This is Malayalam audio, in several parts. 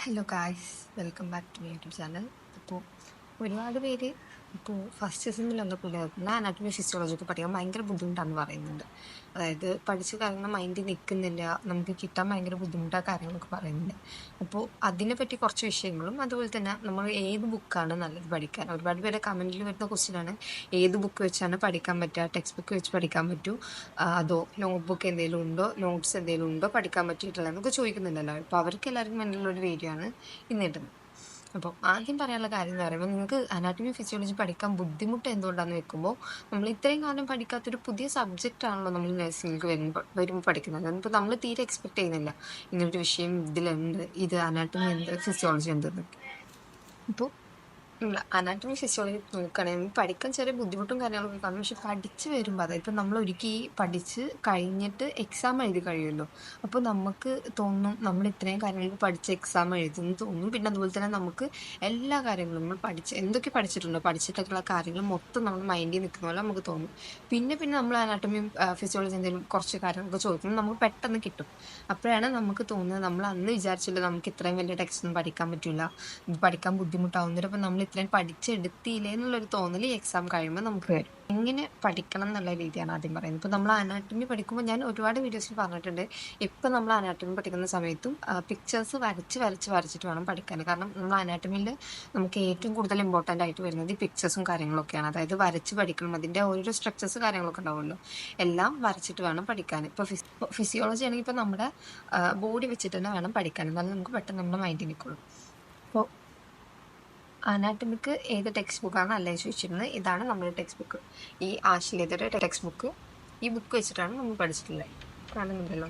Hello guys, welcome back to my YouTube channel. അപ്പോൾ ഒരുപാട് പേര് ഇപ്പോൾ ഫസ്റ്റ് സെമ്മിലൊക്കെ പിള്ളേർക്ക് അനാട്ടമി ഫിസിയോളജിയൊക്കെ പഠിക്കാൻ ഭയങ്കര ബുദ്ധിമുട്ടാണെന്ന് പറയുന്നുണ്ട്. അതായത് പഠിച്ച കാര്യങ്ങൾ മൈൻഡിൽ നിൽക്കുന്നില്ല, നമുക്ക് കിട്ടാൻ ഭയങ്കര ബുദ്ധിമുട്ടായ കാര്യങ്ങളൊക്കെ പറയുന്നുണ്ട്. അപ്പോൾ അതിനെപ്പറ്റി കുറച്ച് വിഷയങ്ങളും അതുപോലെ തന്നെ നമ്മൾ ഏത് ബുക്കാണ് നല്ലത് പഠിക്കാൻ. ഒരുപാട് പേരെ കമൻറ്റിൽ വരുന്ന ക്വസ്റ്റ്യനാണ്, ഏത് ബുക്ക് വെച്ചാണ് പഠിക്കാൻ പറ്റുക, ടെക്സ്റ്റ് ബുക്ക് വെച്ച് പഠിക്കാൻ പറ്റൂ, അതോ നോട്ട് ബുക്ക് എന്തെങ്കിലും ഉണ്ടോ, നോട്ട്സ് എന്തെങ്കിലും ഉണ്ടോ പഠിക്കാൻ പറ്റിയിട്ടുള്ളത് എന്നൊക്കെ ചോദിക്കുന്നുണ്ടല്ലോ. അപ്പോൾ അവർക്ക് എല്ലാവർക്കും വേണ്ടിയുള്ള ഒരു വീഡിയോ ആണ് ഇന്നിടുന്നത്. അപ്പോൾ ആദ്യം പറയാനുള്ള കാര്യം എന്ന് പറയുമ്പോൾ, നിങ്ങൾക്ക് അനാട്ടമി ഫിസിയോളജി പഠിക്കാൻ ബുദ്ധിമുട്ട് എന്തുകൊണ്ടാണെന്ന് വെക്കുമ്പോൾ, നമ്മൾ ഇത്രയും കാലം പഠിക്കാത്തൊരു പുതിയ സബ്ജക്റ്റ് ആണല്ലോ നമ്മൾ നഴ്സിംഗിലേക്ക് വരുമ്പോൾ പഠിക്കുന്നത്. അതിപ്പോൾ നമ്മൾ തീരെ എക്സ്പെക്ട് ചെയ്യുന്നില്ല ഇങ്ങനൊരു വിഷയം ഇതിലുണ്ട്, ഇത് അനാട്ടമി എന്ത്, ഫിസിയോളജി എന്തെന്നൊക്കെ. അപ്പോൾ അനാട്ടമി ഫിസിയോളജി നോക്കുകയാണെങ്കിൽ പഠിക്കാൻ ചെറിയ ബുദ്ധിമുട്ടും കാര്യങ്ങളൊക്കെ കാണും. പക്ഷെ പഠിച്ച് വരുമ്പോൾ, അതായത് ഇപ്പം നമ്മൾ ഒരിക്കൽ പഠിച്ച് കഴിഞ്ഞിട്ട് എക്സാം എഴുതി കഴിയുമല്ലോ, അപ്പോൾ നമുക്ക് തോന്നും നമ്മൾ ഇത്രയും കാര്യങ്ങൾ പഠിച്ച് എക്സാം എഴുതുന്നു തോന്നും. പിന്നെ അതുപോലെ തന്നെ നമുക്ക് എല്ലാ കാര്യങ്ങളും നമ്മൾ എന്തൊക്കെ പഠിച്ചിട്ടുണ്ടോ, പഠിച്ചിട്ടൊക്കെയുള്ള കാര്യങ്ങൾ മൊത്തം നമ്മൾ മൈൻഡിൽ നിൽക്കുന്ന പോലെ നമുക്ക് തോന്നും. പിന്നെ നമ്മൾ അനാട്ടമിയും ഫിസിയോളജി എന്തെങ്കിലും കുറച്ച് കാര്യങ്ങളൊക്കെ ചോദിക്കുമ്പോൾ നമുക്ക് പെട്ടെന്ന് കിട്ടും. അപ്പോഴാണ് നമുക്ക് തോന്നുന്നത്, നമ്മൾ അന്ന് വിചാരിച്ചില്ല നമുക്ക് ഇത്രയും വലിയ ടെക്സ്റ്റ് ഒന്നും പഠിക്കാൻ പറ്റില്ല, പഠിക്കാൻ ബുദ്ധിമുട്ടാവുന്നവർ. അപ്പം നമ്മൾ ഇത്രയും പഠിച്ചെടുത്തില്ലേ എന്നുള്ളൊരു തോന്നൽ ഈ എക്സാം കഴിയുമ്പോൾ നമുക്ക് വരും. എങ്ങനെ പഠിക്കണം എന്നുള്ള രീതിയാണ് ആദ്യം പറയുന്നത്. ഇപ്പോൾ നമ്മൾ അനാട്ടമി പഠിക്കുമ്പോൾ, ഞാൻ ഒരുപാട് വീഡിയോസിൽ പറഞ്ഞിട്ടുണ്ട്, ഇപ്പം നമ്മൾ അനാട്ടമി പഠിക്കുന്ന സമയത്തും പിക്ചേഴ്സ് വരച്ചിട്ട് വേണം പഠിക്കാൻ. കാരണം നമ്മൾ അനാട്ടമിയിൽ നമുക്ക് ഏറ്റവും കൂടുതൽ ഇമ്പോർട്ടൻ്റ് ആയിട്ട് വരുന്നത് ഈ പിക്ചേഴ്സും കാര്യങ്ങളൊക്കെയാണ്. അതായത് വരച്ച് പഠിക്കണം, അതിൻ്റെ ഓരോ സ്ട്രക്ചേഴ്സ് കാര്യങ്ങളൊക്കെ ഉണ്ടാവുമല്ലോ, എല്ലാം വരച്ചിട്ട് വേണം പഠിക്കാൻ. ഇപ്പോൾ ഫിസിയോളജി ആണെങ്കിൽ ഇപ്പോൾ നമ്മുടെ ബോഡി വെച്ചിട്ട് തന്നെ വേണം പഠിക്കാൻ, എന്നാലും നമുക്ക് പെട്ടെന്ന് നമ്മുടെ മൈൻഡിൽ നിൽക്കുള്ളൂ. അപ്പോൾ അനാട്ടമിക്ക് ഏത് ടെക്സ്റ്റ് ബുക്കാണ് അല്ലേ ചോദിച്ചിരുന്നത്. ഇതാണ് നമ്മുടെ ടെക്സ്റ്റ് ബുക്ക്, ഈ ആശ്ലേതയുടെ ടെക്സ്റ്റ് ബുക്ക്. ഈ ബുക്ക് വെച്ചിട്ടാണ് നമ്മൾ പഠിച്ചിട്ടുള്ളത്, കാണുന്നുണ്ടല്ലോ.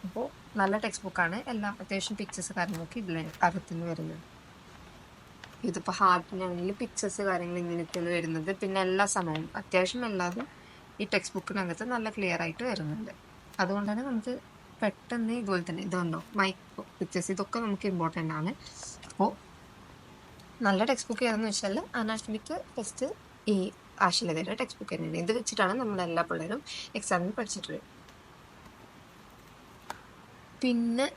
അപ്പോൾ നല്ല ടെക്സ്റ്റ് ബുക്കാണ്, എല്ലാം അത്യാവശ്യം പിക്ചേഴ്സ് കാര്യങ്ങളൊക്കെ ഇതിൽ അകത്തുനിന്ന് വരുന്നത്. ഇതിപ്പോൾ ഹാർട്ടിനാണെങ്കിൽ പിക്ചേഴ്സ് കാര്യങ്ങൾ ഇങ്ങനെയൊക്കെയാണ് വരുന്നത്. പിന്നെ എല്ലാ സമയവും അത്യാവശ്യം എല്ലാതും ഈ ടെക്സ്റ്റ് ബുക്കിനകത്ത് നല്ല ക്ലിയർ ആയിട്ട് വരുന്നുണ്ട്. അതുകൊണ്ടാണ് നമുക്ക് പെട്ടെന്ന് ഇതുപോലെ തന്നെ ഇതുണ്ടോ മൈക്രോ പിക്ചേഴ്സ്, ഇതൊക്കെ നമുക്ക് ഇമ്പോർട്ടൻ്റ് ആണ്. അപ്പോൾ നല്ല ടെക്സ്റ്റ് ബുക്ക് ഏതെന്ന് വെച്ചാൽ അനാട്ടമിക്ക് ഫസ്റ്റ് ഈ ആശ്ലേതയുടെ ടെക്സ്റ്റ് ബുക്ക് തന്നെയാണ്. ഇത് വെച്ചിട്ടാണ് നമ്മളെല്ലാ പിള്ളേരും എക്സാമിന് പഠിച്ചിട്ടുള്ളത്. പിന്നെ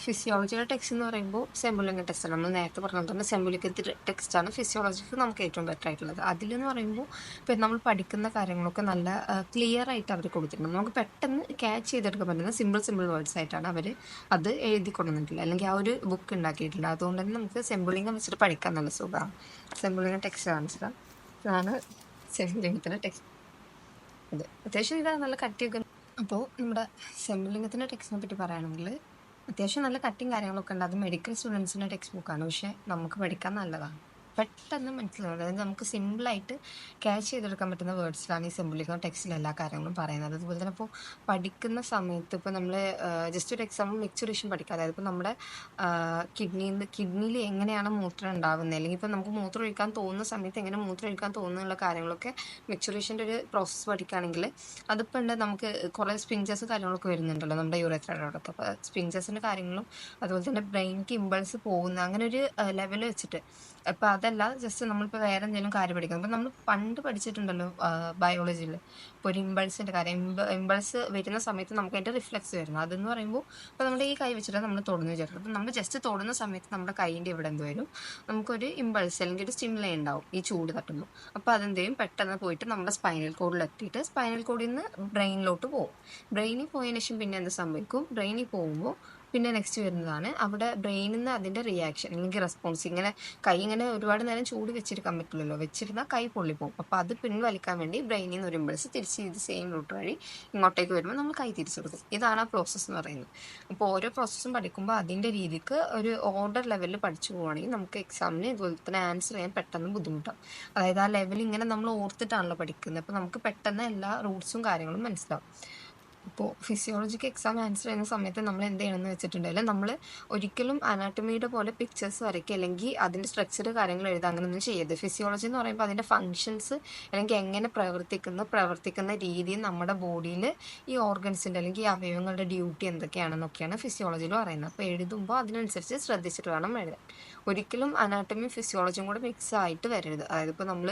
ഫിസിയോളജിയുടെ ടെക്സ്റ്റ് എന്ന് പറയുമ്പോൾ സെമ്പുലിംഗ ടെക്സ്റ്റാണ്. നമ്മൾ നേരത്തെ പറഞ്ഞിട്ടുണ്ട്, സെമ്പുലിംഗത്തിൻ്റെ ടെക്സ്റ്റാണ് ഫിസിയോളജിക്ക് നമുക്ക് ഏറ്റവും ബെറ്റർ ആയിട്ടുള്ളത്. അതിലെന്ന് പറയുമ്പോൾ ഇപ്പം നമ്മൾ പഠിക്കുന്ന കാര്യങ്ങളൊക്കെ നല്ല ക്ലിയർ ആയിട്ട് അവർ കൊടുത്തിട്ടുണ്ട്. നമുക്ക് പെട്ടെന്ന് ക്യാച്ച് ചെയ്തെടുക്കാൻ പറ്റുന്ന സിമ്പിൾ വേർഡ്സ് ആയിട്ടാണ് അവർ അത് എഴുതി കൊടുത്തിട്ടുള്ളത്, അല്ലെങ്കിൽ ആ ഒരു ബുക്ക് ഉണ്ടാക്കിയിട്ടില്ല. അതുകൊണ്ട് തന്നെ നമുക്ക് സെമ്പുലിംഗം വെച്ചിട്ട് പഠിക്കാൻ നല്ല സുഖമാണ്. സെമ്പുലിംഗ ടെക്സ്റ്റ് കാണിച്ചത് ഇതാണ് സെമ്പുലിംഗത്തിൻ്റെ ടെക്സ്റ്റ്. അത് അത്യാവശ്യം ഇതാണ് നല്ല കട്ടിയൊക്കെ. അപ്പോൾ നമ്മുടെ സെമ്പുലിംഗത്തിൻ്റെ ടെക്സ്റ്റിനെ പറ്റി പറയുകയാണെങ്കിൽ അത്യാവശ്യം നല്ല കട്ടിങ് കാര്യങ്ങളൊക്കെ ഉണ്ട്. അത് മെഡിക്കൽ സ്റ്റുഡൻസിൻ്റെ ടെക്സ്റ്റ് ബുക്കാണ്, പക്ഷേ നമുക്ക് പഠിക്കാൻ നല്ലതാണ്, പെട്ടെന്ന് മനസ്സിലാവും. അതായത് നമുക്ക് സിമ്പിളായിട്ട് ക്യാച്ച് ചെയ്തെടുക്കാൻ പറ്റുന്ന വേർഡ്സിലാണ് ഈ സെമ്പുലിംഗ ടെക്സ്റ്റിൽ എല്ലാ കാര്യങ്ങളും പറയുന്നത്. അതുപോലെ തന്നെ ഇപ്പോൾ പഠിക്കുന്ന സമയത്ത് ഇപ്പോൾ നമ്മൾ ജസ്റ്റ് ഒരു എക്സാമ്പിൾ മെച്ചുറേഷൻ പഠിക്കുക. അതായത് ഇപ്പോൾ നമ്മുടെ കിഡ്നിയിൽ എങ്ങനെയാണ് മൂത്രം ഉണ്ടാകുന്നത്, അല്ലെങ്കിൽ ഇപ്പോൾ നമുക്ക് മൂത്രം ഒഴിക്കാൻ തോന്നുന്ന സമയത്ത് എങ്ങനെ മൂത്രം ഒഴിക്കാൻ തോന്നുന്നുള്ള കാര്യങ്ങളൊക്കെ മെച്ചുറേഷൻ്റെ ഒരു പ്രോസസ്സ് പഠിക്കുകയാണെങ്കിൽ, അതിപ്പോൾ ഉണ്ട് നമുക്ക് കുറേ സ്പിഞ്ചസ് കാര്യങ്ങളൊക്കെ വരുന്നുണ്ടല്ലോ നമ്മുടെ യൂറേത്രയോടൊക്കെ. അപ്പോൾ സ്പിഞ്ചസിൻ്റെ കാര്യങ്ങളും അതുപോലെ തന്നെ ബ്രെയിൻക്ക് ഇമ്പൾസ് പോകുന്ന അങ്ങനെ ഒരു ലെവൽ വെച്ചിട്ട്, അപ്പോൾ അതല്ല ജസ്റ്റ് നമ്മളിപ്പോൾ വേറെ എന്തെങ്കിലും കാര്യം പഠിക്കുന്നത്. അപ്പോൾ നമ്മൾ പണ്ട് പഠിച്ചിട്ടുണ്ടല്ലോ ബയോളജിയിൽ, ഇപ്പോൾ ഒരു ഇമ്പൾസിൻ്റെ കാര്യം, ഇമ്പൾസ് വരുന്ന സമയത്ത് നമുക്ക് അതിൻ്റെ റിഫ്ലെക്സ് വരുന്നത്. അതെന്ന് പറയുമ്പോൾ ഇപ്പോൾ നമ്മുടെ ഈ കൈ വെച്ചിട്ട് നമ്മൾ തൊടുന്നു വിചാരിക്കും. അപ്പോൾ നമ്മൾ ജസ്റ്റ് തൊടുന്ന സമയത്ത് നമ്മുടെ കൈയിൻ്റെ ഇവിടെ എന്ത് വരും, നമുക്കൊരു ഇമ്പൾസ് അല്ലെങ്കിൽ ഒരു സ്റ്റിമുലൈ ഉണ്ടാവും ഈ ചൂട് തട്ടുമ്പോൾ. അപ്പോൾ അതെന്ത് ചെയ്യും, പെട്ടെന്ന് പോയിട്ട് നമ്മുടെ സ്പൈനൽ കോഡിലെത്തിയിട്ട് സ്പൈനൽ കോഡിൽ നിന്ന് ബ്രെയിനിലോട്ട് പോകും. ബ്രെയിനിൽ പോയതിനു ശേഷം പിന്നെ എന്ത് സംഭവിക്കും, ബ്രെയിനിൽ പോകുമ്പോൾ പിന്നെ നെക്സ്റ്റ് വരുന്നതാണ് അവിടെ ബ്രെയിനിൽ നിന്ന് അതിൻ്റെ റിയാക്ഷൻ അല്ലെങ്കിൽ റെസ്പോൺസ്. ഇങ്ങനെ കൈ ഇങ്ങനെ ഒരുപാട് നേരം ചൂട് വെച്ചിരിക്കാൻ പറ്റില്ലല്ലോ, വെച്ചിരുന്നാൽ കൈ പൊള്ളിപ്പോകും. അപ്പോൾ അത് പിൻവലിക്കാൻ വേണ്ടി ബ്രെയിനിൽ നിന്ന് ഒരു ഇമ്പൾസ് തിരിച്ച് ഇത് സെയിം റൂട്ട് വഴി ഇങ്ങോട്ടേക്ക് വരുമ്പോൾ നമ്മൾ കൈ തിരിച്ചു കൊടുക്കും. ഇതാണ് ആ പ്രോസസ്സ് എന്ന് പറയുന്നത്. അപ്പോൾ ഓരോ പ്രോസസ്സും പഠിക്കുമ്പോൾ അതിൻ്റെ രീതിക്ക് ഒരു ഓർഡർ ലെവലിൽ പഠിച്ചു പോവുകയാണെങ്കിൽ നമുക്ക് എക്സാമിന് ഇതുപോലെ തന്നെ ആൻസർ ചെയ്യാൻ പെട്ടെന്ന് ബുദ്ധിമുട്ടാവും. അതായത് ആ ലെവൽ ഇങ്ങനെ നമ്മൾ ഓർത്തിട്ടാണല്ലോ പഠിക്കുന്നത്, അപ്പോൾ നമുക്ക് പെട്ടെന്ന് എല്ലാ റൂട്ട്സും കാര്യങ്ങളും മനസ്സിലാവും. ഇപ്പോൾ ഫിസിയോളജിക്ക് എക്സാം ആൻസർ ചെയ്യുന്ന സമയത്ത് നമ്മൾ എന്ത് ചെയ്യണമെന്ന് വെച്ചിട്ടുണ്ടെങ്കിൽ, നമ്മൾ ഒരിക്കലും അനാട്ടമിയുടെ പോലെ പിക്ചേഴ്സ് വരയ്ക്കുക അല്ലെങ്കിൽ അതിൻ്റെ സ്ട്രക്ചർ കാര്യങ്ങൾ എഴുതുക, അങ്ങനെയൊന്നും ചെയ്യരുത്. ഫിസിയോളജി എന്ന് പറയുമ്പോൾ അതിൻ്റെ ഫങ്ഷൻസ് അല്ലെങ്കിൽ എങ്ങനെ പ്രവർത്തിക്കുന്ന രീതി, നമ്മുടെ ബോഡിയിൽ ഈ ഓർഗൻസിൻ്റെ അല്ലെങ്കിൽ ഈ അവയവങ്ങളുടെ ഡ്യൂട്ടി എന്തൊക്കെയാണെന്നൊക്കെയാണ് ഫിസിയോളജിയിൽ പറയുന്നത്. അപ്പോൾ എഴുതുമ്പോൾ അതിനനുസരിച്ച് ശ്രദ്ധിച്ചിട്ട് വേണം എഴുതാൻ. ഒരിക്കലും അനാട്ടമിയും ഫിസിയോളജിയും കൂടെ മിക്സ് ആയിട്ട് വരരുത്. അതായത് ഇപ്പോൾ നമ്മൾ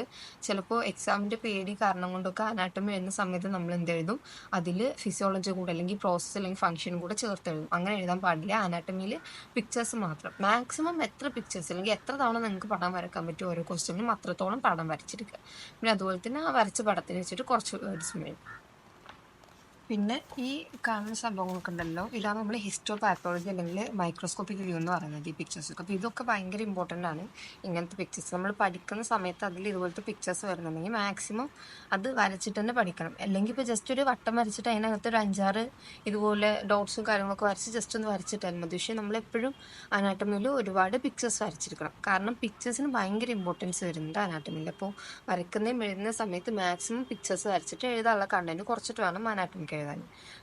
ചിലപ്പോൾ എക്സാമിൻ്റെ പേടി കാരണം കൊണ്ടൊക്കെ അനാട്ടമി വരുന്ന സമയത്ത് നമ്മൾ എന്ത് എഴുതും, അതിൽ ഫിസിയോളജി കൂടെ അല്ലെങ്കിൽ പ്രോസസ്സ് അല്ലെങ്കിൽ ഫംഗ്ഷനും കൂടെ ചേർത്ത് എഴുതും. അങ്ങനെ എഴുതാൻ പാടില്ല. അനാട്ടമിയിൽ പിക്ചേഴ്സ് മാത്രം. മാക്സിമം എത്ര പിക്ചേഴ്സ് അല്ലെങ്കിൽ എത്ര തവണ നിങ്ങൾക്ക് പടം വരക്കാൻ പറ്റും ഓരോ ക്വസ്റ്റ്യനും അത്രത്തോളം പടം വരച്ചെടുക്കുക. പിന്നെ അതുപോലെ തന്നെ ആ വരച്ച പടത്തിന് വെച്ചിട്ട് കുറച്ച് വേർഡ്സും എഴുതും. പിന്നെ ഈ കാണുന്ന സംഭവങ്ങളൊക്കെ ഉണ്ടല്ലോ, ഇതാണ് നമ്മൾ ഹിസ്റ്റോ പാത്തോളജി അല്ലെങ്കിൽ മൈക്രോസ്കോപ്പിക് വ്യൂ എന്ന് പറയുന്നത് ഈ പിക്ചേഴ്സൊക്കെ. അപ്പോൾ ഇതൊക്കെ ഭയങ്കര ഇമ്പോർട്ടൻ്റ് ആണ്. ഇങ്ങനത്തെ പിക്ചേഴ്സ് നമ്മൾ പഠിക്കുന്ന സമയത്ത് അതിൽ ഇതുപോലത്തെ പിക്ചേഴ്സ് വരുന്നുണ്ടെങ്കിൽ മാക്സിമം അത് വരച്ചിട്ട് തന്നെ പഠിക്കണം. അല്ലെങ്കിൽ ഇപ്പോൾ ജസ്റ്റ് ഒരു വട്ടം വരച്ചിട്ട് അതിനകത്ത് ഒരു 5-6 ഇതുപോലെ ഡോട്ട്സും കാര്യങ്ങളൊക്കെ വരച്ച് ജസ്റ്റ് ഒന്ന് വരച്ചിട്ടാൽ മതി. പക്ഷേ നമ്മളെപ്പോഴും അനാട്ടമിയിൽ ഒരുപാട് പിക്ചേഴ്സ് വരച്ചെടുക്കണം. കാരണം പിക്ചേഴ്സിന് ഭയങ്കര ഇമ്പോർട്ടൻസ് വരുന്നുണ്ട് അനാട്ടമിയിൽ. അപ്പോൾ വരക്കുന്നതും എഴുതുന്ന സമയത്ത് മാക്സിമം പിക്ചേഴ്സ് വരച്ചിട്ട് എഴുതാനുള്ള കണ്ടന്റ് കുറച്ചിട്ട് വേണം അനാട്ടമിക്ക് എഴുതാൻ.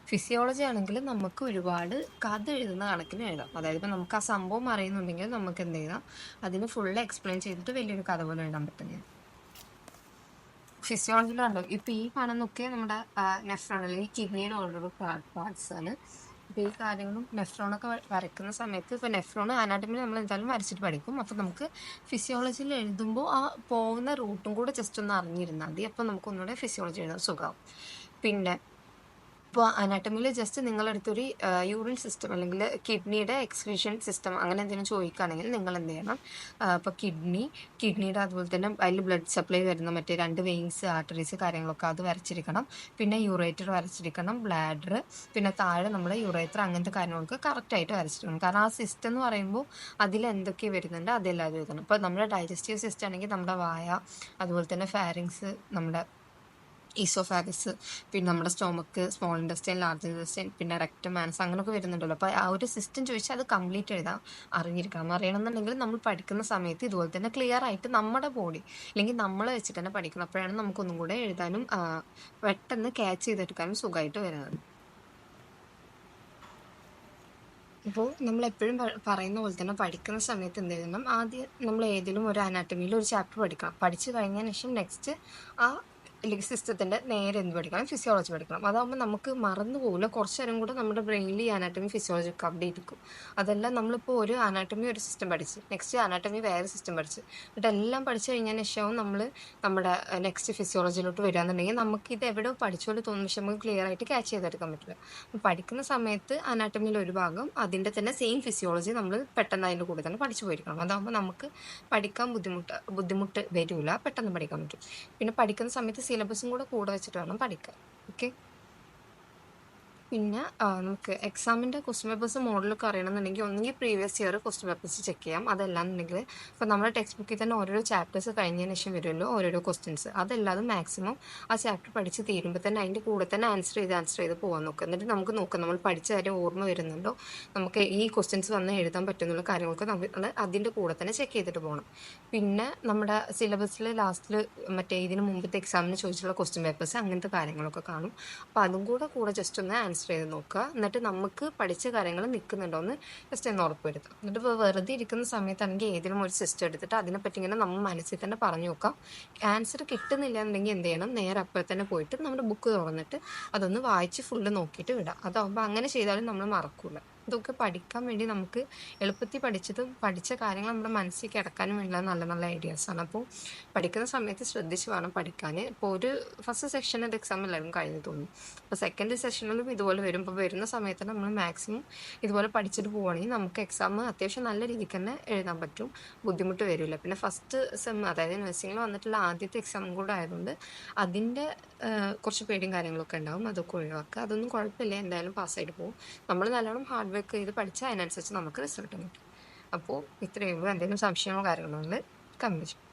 ഫിസിയോളജി ആണെങ്കിൽ നമുക്ക് ഒരുപാട് കഥ എഴുതുന്ന കണക്കിന് എഴുതാം. അതായത് ഇപ്പോൾ നമുക്ക് ആ സംഭവം അറിയുന്നുണ്ടെങ്കിൽ നമുക്ക് എന്ത് ചെയ്യാം, അതിന് ഫുള്ള് എക്സ്പ്ലെയിൻ ചെയ്തിട്ട് വലിയൊരു കഥ പോലെ എഴുതാൻ പറ്റുന്നത്. ഫിസിയോളജിയിലുണ്ടോ ഇപ്പോൾ ഈ കാണുന്നൊക്കെ നമ്മുടെ നെഫ്രോൺ അല്ലെങ്കിൽ കിഡ്നിയുടെ ഓരോരോ പാർട്സ് ആണ്. അപ്പോൾ ഈ കാര്യങ്ങളും നെഫ്രോണൊക്കെ വരയ്ക്കുന്ന സമയത്ത് ഇപ്പോൾ നെഫ്രോൺ അനാട്ടമിയിൽ നമ്മൾ എന്തായാലും വരച്ചിട്ട് പഠിക്കും. അപ്പോൾ നമുക്ക് ഫിസിയോളജിയിൽ എഴുതുമ്പോൾ ആ പോകുന്ന റൂട്ടും കൂടെ ജസ്റ്റ് ഒന്ന് അറിഞ്ഞിരുന്നാൽ മതി. അപ്പോൾ നമുക്ക് ഒന്നുകൂടെ ഫിസിയോളജി എഴുതാൻ സുഖമാവും. പിന്നെ ഇപ്പോൾ അനാട്ടമിയിൽ ജസ്റ്റ് നിങ്ങളടുത്തൊരു യൂറിൻ സിസ്റ്റം അല്ലെങ്കിൽ കിഡ്നിയുടെ എക്സ്ക്രീഷൻ സിസ്റ്റം അങ്ങനെ എന്തെങ്കിലും ചോദിക്കുകയാണെങ്കിൽ നിങ്ങൾ എന്ത് ചെയ്യണം, ഇപ്പോൾ കിഡ്നിയുടെ അതുപോലെ തന്നെ അതിൽ ബ്ലഡ് സപ്ലൈ വരുന്ന മറ്റേ 2 വെയിൻസ് ആർട്ടറീസ് കാര്യങ്ങളൊക്കെ അത് വരച്ചിരിക്കണം. പിന്നെ യൂറേറ്റർ വരച്ചിരിക്കണം, ബ്ലാഡർ, പിന്നെ താഴെ നമ്മുടെ യൂറേറ്റർ, അങ്ങനത്തെ കാര്യങ്ങളൊക്കെ കറക്റ്റായിട്ട് വരച്ചിരിക്കണം. കാരണം ആ സിസ്റ്റം എന്ന് പറയുമ്പോൾ അതിൽ എന്തൊക്കെ വരുന്നുണ്ട് അതെല്ലാം എഴുതണം. ഇപ്പോൾ നമ്മുടെ ഡൈജസ്റ്റീവ് സിസ്റ്റം ആണെങ്കിൽ നമ്മുടെ വായ, അതുപോലെ തന്നെ ഫാരിങ്സ്, നമ്മുടെ ഈസോഫാഗസ്, പിന്നെ നമ്മുടെ stomach, small intestine, large intestine, പിന്നെ റെക്ടം, മാനസ് അങ്ങനെയൊക്കെ വരുന്നുണ്ടല്ലോ. അപ്പോൾ ആ ഒരു സിസ്റ്റം ചോദിച്ചാൽ അത് കംപ്ലീറ്റ് എഴുതാൻ അറിഞ്ഞിരിക്കണം. അറിയണമെന്നുണ്ടെങ്കിൽ നമ്മൾ പഠിക്കുന്ന സമയത്ത് ഇതുപോലെ തന്നെ ക്ലിയർ ആയിട്ട് നമ്മുടെ ബോഡി അല്ലെങ്കിൽ നമ്മൾ വെച്ചിട്ട് തന്നെ പഠിക്കണം. അപ്പോഴാണ് നമുക്കൊന്നും കൂടെ എഴുതാനും പെട്ടെന്ന് ക്യാച്ച് ചെയ്തെടുക്കാനും സുഖമായിട്ട് വരുന്നത്. ഇപ്പോൾ നമ്മളെപ്പോഴും പറയുന്ന പോലെ തന്നെ പഠിക്കുന്ന സമയത്ത് എന്ത് ചെയ്യണം, ആദ്യം നമ്മൾ ഏതെങ്കിലും ഒരു അനാട്ടമിയിൽ ഒരു ചാപ്റ്റർ പഠിക്കണം. പഠിച്ചു കഴിഞ്ഞതിന് ശേഷം നെക്സ്റ്റ് ആ അല്ലെങ്കിൽ സിസ്റ്റത്തിൻ്റെ നേരെ എന്ത് പഠിക്കണം, ഫിസിയോളജി പഠിക്കണം. അതാകുമ്പോൾ നമുക്ക് മറന്നു പോകില്ല. കുറച്ച് നേരം കൂടെ നമ്മുടെ ബ്രെയിനിൽ ഈ അനാട്ടമി ഫിസിയോളജി ഒക്കെ അപ്ഡേറ്റ് ഇരിക്കും. അതെല്ലാം നമ്മളിപ്പോൾ ഒരു അനാട്ടമി ഒരു സിസ്റ്റം പഠിച്ച് നെക്സ്റ്റ് അനാട്ടമി വേറെ സിസ്റ്റം പഠിച്ച് എന്നിട്ട് എല്ലാം പഠിച്ചു കഴിഞ്ഞതിന് ശേഷവും നമ്മൾ നമ്മുടെ നെക്സ്റ്റ് ഫിസിയോളജിയിലോട്ട് വരികയാണെന്നുണ്ടെങ്കിൽ നമുക്ക് ഇത് എവിടെ പഠിച്ച പോലെ തോന്നും, പക്ഷെ നമുക്ക് ക്ലിയർ ആയിട്ട് ക്യാച്ച് ചെയ്തെടുക്കാൻ പറ്റില്ല. പഠിക്കുന്ന സമയത്ത് അനാട്ടമിയിൽ ഒരു ഭാഗം അതിൻ്റെ തന്നെ സെയിം ഫിസിയോളജി നമ്മൾ പെട്ടെന്ന് അതിൻ്റെ കൂടെ തന്നെ പഠിച്ചു പോയിരിക്കണം. അതാകുമ്പോൾ നമുക്ക് പഠിക്കാൻ ബുദ്ധിമുട്ട് വരില്ല, പെട്ടെന്ന് പഠിക്കാൻ പറ്റും. പിന്നെ പഠിക്കുന്ന സമയത്ത് സിലബസും കൂടെ വെച്ചിട്ട് വേണം പഠിക്കാൻ. ഓക്കെ. പിന്നെ നമുക്ക് എക്സാമിൻ്റെ ക്വസ്റ്റ്യൻ പേപ്പേഴ്സ് മോഡലൊക്കെ അറിയണമെന്നുണ്ടെങ്കിൽ ഒന്നുകിൽ previous year question papers check ചെയ്യാം. അതല്ലാന്നുണ്ടെങ്കിൽ ഇപ്പോൾ നമ്മുടെ ടെക്സ്റ്റ് ബുക്കിൽ തന്നെ ഓരോരോ ചാപ്റ്റേഴ്സ് കഴിഞ്ഞതിന് ശേഷം വരുമല്ലോ ഓരോരോ ക്വസ്റ്റ്യൻസ്, അതല്ലാതെ മാക്സിമം ആ ചാപ്റ്റർ പഠിച്ച് തീരുമ്പോൾ തന്നെ അതിൻ്റെ കൂടെ തന്നെ ആൻസർ ചെയ്ത് പോകാൻ നോക്കുക. എന്നിട്ട് നമുക്ക് നോക്കാം നമ്മൾ പഠിച്ച കാര്യം ഓർമ്മ വരുന്നുണ്ടോ, നമുക്ക് ഈ ക്വസ്റ്റ്യൻസ് വന്ന് എഴുതാൻ പറ്റുന്നുള്ള കാര്യങ്ങളൊക്കെ നമ്മൾ അതിൻ്റെ കൂടെ തന്നെ ചെക്ക് ചെയ്തിട്ട് പോകണം. പിന്നെ നമ്മുടെ സിലബസിൽ ലാസ്റ്റിൽ മറ്റേ ഇതിന് മുമ്പത്തെ എക്സാമിന് ചോദിച്ചുള്ള ക്വസ്റ്റ്യൻ പേപ്പേഴ്സ് അങ്ങനത്തെ കാര്യങ്ങളൊക്കെ കാണും. അപ്പോൾ അതും കൂടെ ജസ്റ്റ് ഒന്ന് ആൻസർ ചെയ്ത് നോക്കുക. എന്നിട്ട് നമുക്ക് പഠിച്ച കാര്യങ്ങൾ നിൽക്കുന്നുണ്ടോ എന്ന് ജസ്റ്റ് ഒന്ന് ഉറപ്പ് വരുത്തുക. എന്നിട്ട് ഇപ്പോൾ വെറുതെ ഇരിക്കുന്ന സമയത്താണെങ്കിൽ ഏതെങ്കിലും ഒരു സിസ്റ്റം എടുത്തിട്ട് അതിനെപ്പറ്റി ഇങ്ങനെ നമ്മൾ മനസ്സിൽ തന്നെ പറഞ്ഞു നോക്കാം. ആൻസർ കിട്ടുന്നില്ല എന്നുണ്ടെങ്കിൽ എന്ത് ചെയ്യണം, നേരെ അപ്പോൾ തന്നെ പോയിട്ട് നമ്മുടെ ബുക്ക് തുറന്നിട്ട് അതൊന്ന് വായിച്ച് ഫുള്ള് നോക്കിയിട്ട് വിടാം. അതാകുമ്പോൾ അങ്ങനെ ചെയ്താലും നമ്മൾ മറക്കില്ല. ഇതൊക്കെ പഠിക്കാൻ വേണ്ടി നമുക്ക് എളുപ്പത്തിൽ പഠിച്ച കാര്യങ്ങൾ നമ്മുടെ മനസ്സിൽ കിടക്കാനും വേണ്ടിയുള്ള നല്ല നല്ല ഐഡിയാസാണ്. അപ്പോൾ പഠിക്കുന്ന സമയത്ത് ശ്രദ്ധിച്ച് വേണം പഠിക്കാൻ. ഇപ്പോൾ ഒരു ഫസ്റ്റ് സെക്ഷൻ്റെ എക്സാം എല്ലാവരും കഴിഞ്ഞു തോന്നുന്നു. അപ്പോൾ സെക്കൻഡ് സെഷനിലും ഇതുപോലെ വരും. ഇപ്പോൾ വരുന്ന സമയത്ത് നമ്മൾ മാക്സിമം ഇതുപോലെ പഠിച്ചിട്ട് പോവുകയാണെങ്കിൽ നമുക്ക് എക്സാം അത്യാവശ്യം നല്ല രീതിക്ക് തന്നെ എഴുതാൻ പറ്റും, ബുദ്ധിമുട്ട് വരില്ല. പിന്നെ ഫസ്റ്റ് സെം അതായത് നഴ്സിംഗിൽ വന്നിട്ടുള്ള ആദ്യത്തെ എക്സാം കൂടെ ആയതുകൊണ്ട് അതിൻ്റെ കുറച്ച് പേടിയും കാര്യങ്ങളൊക്കെ ഉണ്ടാകും. അതൊക്കെ ഒഴിവാക്കുക. അതൊന്നും കുഴപ്പമില്ല, എന്തായാലും പാസ്സായിട്ട് പോകും. നമ്മൾ നല്ലോണം ഹാർഡ് വർക്ക് ചെയ്ത് പഠിച്ചാൽ അതിനനുസരിച്ച് നമുക്ക് റിസൾട്ട് കിട്ടും. അപ്പോൾ ഇത്രയേ ഉള്ളൂ. എന്തെങ്കിലും സംശയമോ കാര്യങ്ങളോ ഉണ്ടെങ്കിൽ കമൻറ്റ് ചെയ്യും.